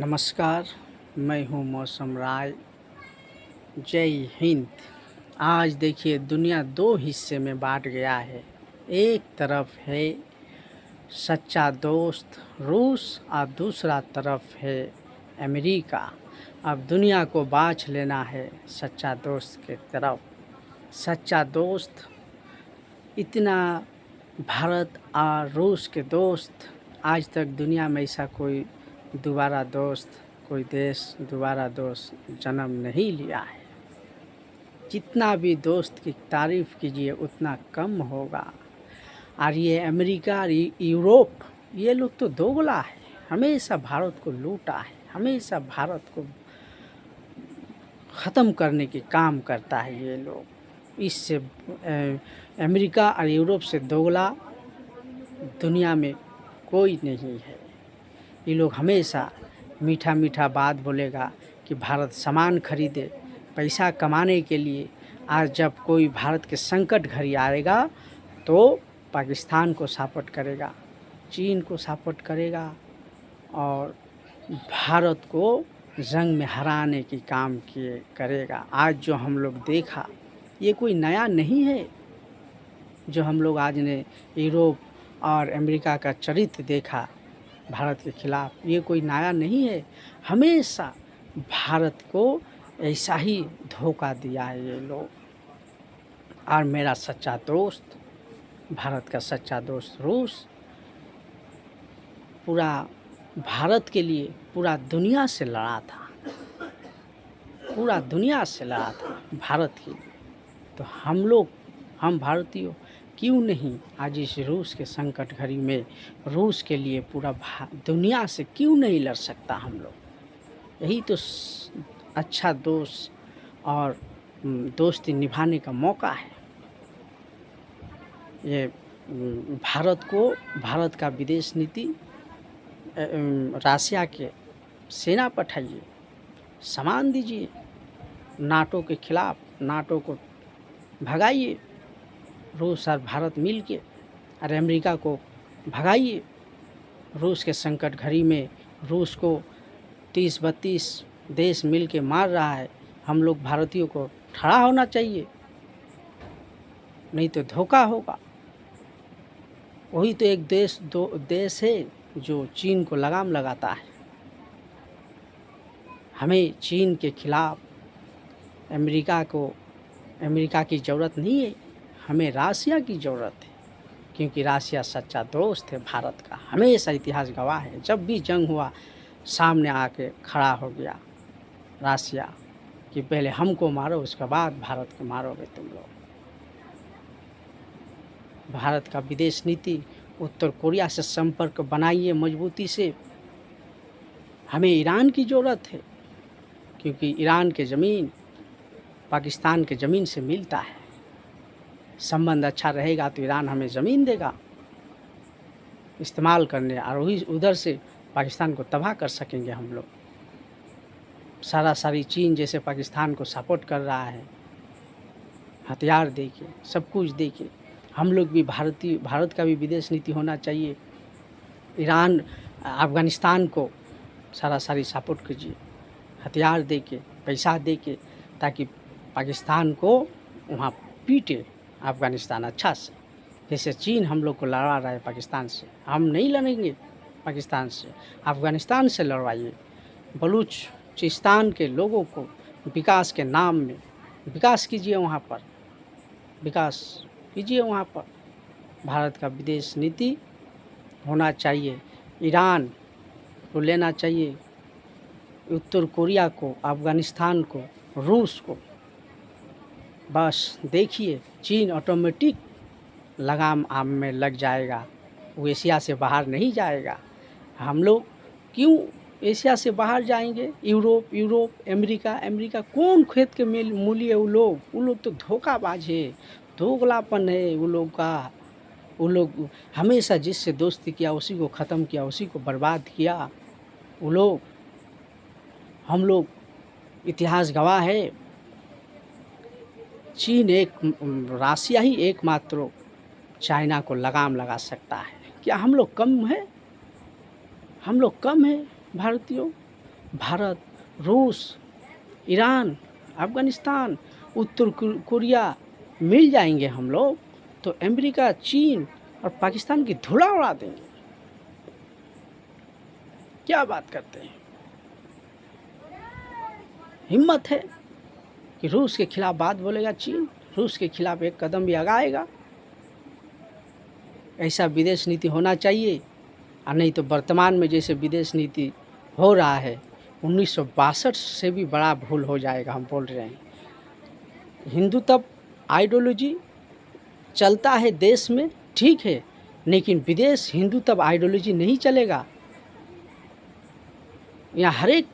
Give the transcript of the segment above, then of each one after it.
नमस्कार, मैं हूँ मौसम राय। जय हिंद। आज देखिए दुनिया दो हिस्से में बांट गया है। एक तरफ है सच्चा दोस्त रूस और दूसरा तरफ है अमेरिका। अब दुनिया को बाँच लेना है सच्चा दोस्त के तरफ। सच्चा दोस्त इतना भारत और रूस के दोस्त, आज तक दुनिया में ऐसा कोई दोबारा दोस्त, कोई देश दोबारा दोस्त जन्म नहीं लिया है। जितना भी दोस्त की तारीफ़ कीजिए उतना कम होगा। और ये अमेरिका और यूरोप, ये लोग तो दोगला है, हमेशा भारत को लूटा है, हमेशा भारत को ख़त्म करने के काम करता है ये लोग। इससे अमेरिका और यूरोप से दोगला दुनिया में कोई नहीं है। ये लोग हमेशा मीठा मीठा बात बोलेगा कि भारत सामान खरीदे पैसा कमाने के लिए। आज जब कोई भारत के संकट घड़ी आएगा तो पाकिस्तान को सपोर्ट करेगा, चीन को सपोर्ट करेगा और भारत को जंग में हराने की काम किए करेगा। आज जो हम लोग देखा ये कोई नया नहीं है। जो हम लोग आज ने यूरोप और अमेरिका का चरित्र देखा भारत के खिलाफ, ये कोई नया नहीं है। हमेशा भारत को ऐसा ही धोखा दिया है ये लोग। और मेरा सच्चा दोस्त, भारत का सच्चा दोस्त रूस, पूरा भारत के लिए पूरा दुनिया से लड़ा था, पूरा दुनिया से लड़ा था भारत के लिए। तो हम भारतीय क्यों नहीं आज इस रूस के संकट घड़ी में रूस के लिए पूरा दुनिया से क्यों नहीं लड़ सकता हम लोग। यही तो अच्छा दोस्त और दोस्ती निभाने का मौका है। ये भारत का विदेश नीति, रसिया के सेना पठाइए, सामान दीजिए नाटो के खिलाफ, नाटो को भगाइए, रूस और भारत मिल के, और अमेरिका को भगाइए। रूस के संकट घड़ी में रूस को 30-32 देश मिल के मार रहा है। हम लोग भारतीयों को खड़ा होना चाहिए, नहीं तो धोखा होगा। वही तो एक देश है जो चीन को लगाम लगाता है। हमें चीन के खिलाफ अमेरिका की ज़रूरत नहीं है, हमें रसिया की ज़रूरत है। क्योंकि रसिया सच्चा दोस्त है भारत का, हमेशा इतिहास गवाह है। जब भी जंग हुआ सामने आके खड़ा हो गया रसिया कि पहले हमको मारो, उसके बाद भारत को मारोगे तुम लोग। भारत का विदेश नीति, उत्तर कोरिया से संपर्क बनाइए मजबूती से। हमें ईरान की ज़रूरत है क्योंकि ईरान के ज़मीन पाकिस्तान के ज़मीन से मिलता है। संबंध अच्छा रहेगा तो ईरान हमें ज़मीन देगा इस्तेमाल करने, और वही उधर से पाकिस्तान को तबाह कर सकेंगे हम लोग। सारी चीन जैसे पाकिस्तान को सपोर्ट कर रहा है, हथियार दे के, सब कुछ दे के। हम लोग भी भारत का भी विदेश नीति होना चाहिए। ईरान अफ़गानिस्तान को सारी सपोर्ट कीजिए, हथियार दे के, पैसा दे के, ताकि पाकिस्तान को वहाँ पीटे अफ़गानिस्तान अच्छा से। जैसे चीन हम लोग को लड़ा रहा है पाकिस्तान से, हम नहीं लड़ेंगे पाकिस्तान से, अफ़गानिस्तान से लड़वाइए। बलूचिस्तान के लोगों को विकास के नाम में विकास कीजिए, वहाँ पर विकास कीजिए। वहाँ पर भारत का विदेश नीति होना चाहिए। ईरान को लेना चाहिए, उत्तर कोरिया को, अफ़गानिस्तान को, रूस को। बस देखिए चीन ऑटोमेटिक लगाम आम में लग जाएगा, वो एशिया से बाहर नहीं जाएगा। हम लोग क्यों एशिया से बाहर जाएंगे? यूरोप अमेरिका कौन खेत के मूली है? वो लोग तो धोखाबाज है, दोगलापन है वो लोग का। वो लोग हमेशा जिससे दोस्ती किया उसी को ख़त्म किया, उसी को बर्बाद किया वो लोग। हम लोग इतिहास गवाह है। रसिया ही एकमात्र चाइना को लगाम लगा सकता है। क्या हम लोग कम हैं? भारतीयों? भारत, रूस, ईरान, अफ़गानिस्तान, उत्तर कोरिया मिल जाएंगे हम लोग तो अमेरिका, चीन और पाकिस्तान की धूला उड़ा देंगे। क्या बात करते हैं? हिम्मत है कि रूस के खिलाफ बात बोलेगा चीन, रूस के खिलाफ एक कदम भी आगाएगा। ऐसा विदेश नीति होना चाहिए, और नहीं तो वर्तमान में जैसे विदेश नीति हो रहा है 1962 से भी बड़ा भूल हो जाएगा। हम बोल रहे हैं हिंदुत्व आइडियोलॉजी चलता है देश में, ठीक है, लेकिन विदेश हिंदुत्व आइडियोलॉजी नहीं चलेगा। यहाँ हर एक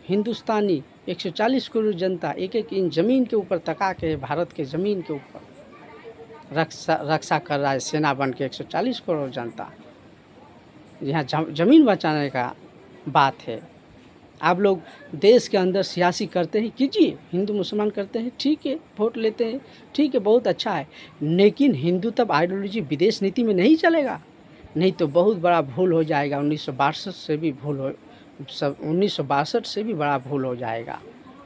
हिंदुस्तानी 140 करोड़ जनता एक एक इंच ज़मीन के ऊपर तका के, भारत के ज़मीन के ऊपर रक्षा कर रहा है, सेना बन के 140 करोड़ जनता। यहाँ ज़मीन बचाने का बात है। आप लोग देश के अंदर सियासी करते हैं, कीजिए, हिंदू मुसलमान करते हैं, ठीक है, वोट लेते हैं, ठीक है, बहुत अच्छा है, लेकिन हिंदुत्व आइडियोलॉजी विदेश नीति में नहीं चलेगा, नहीं तो बहुत बड़ा भूल हो जाएगा। 1962 से भी भूल हो, 1962 से भी बड़ा भूल हो जाएगा।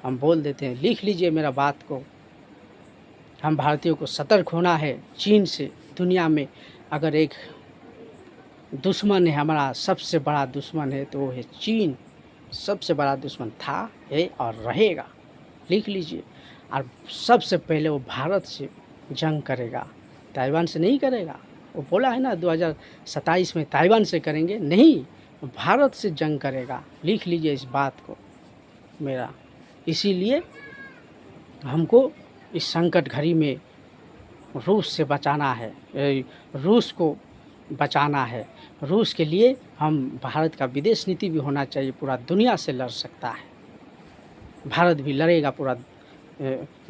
हम बोल देते हैं, लिख लीजिए मेरा बात को। हम भारतीयों को सतर्क होना है चीन से। दुनिया में अगर एक दुश्मन है, हमारा सबसे बड़ा दुश्मन है, तो वो है चीन। सबसे बड़ा दुश्मन था, है और रहेगा, लिख लीजिए। और सबसे पहले वो भारत से जंग करेगा, ताइवान से नहीं करेगा। वो बोला है ना 2027 में ताइवान से करेंगे, नहीं, भारत से जंग करेगा। लिख लीजिए इस बात को मेरा। इसीलिए हमको इस संकट घड़ी में रूस से बचाना है, रूस को बचाना है। रूस के लिए हम भारत का विदेश नीति भी होना चाहिए, पूरा दुनिया से लड़ सकता है, भारत भी लड़ेगा पूरा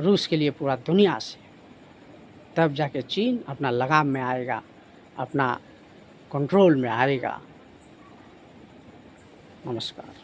रूस के लिए, पूरा दुनिया से। तब जाके चीन अपना लगाम में आएगा, अपना कंट्रोल में आएगा। नमस्कार।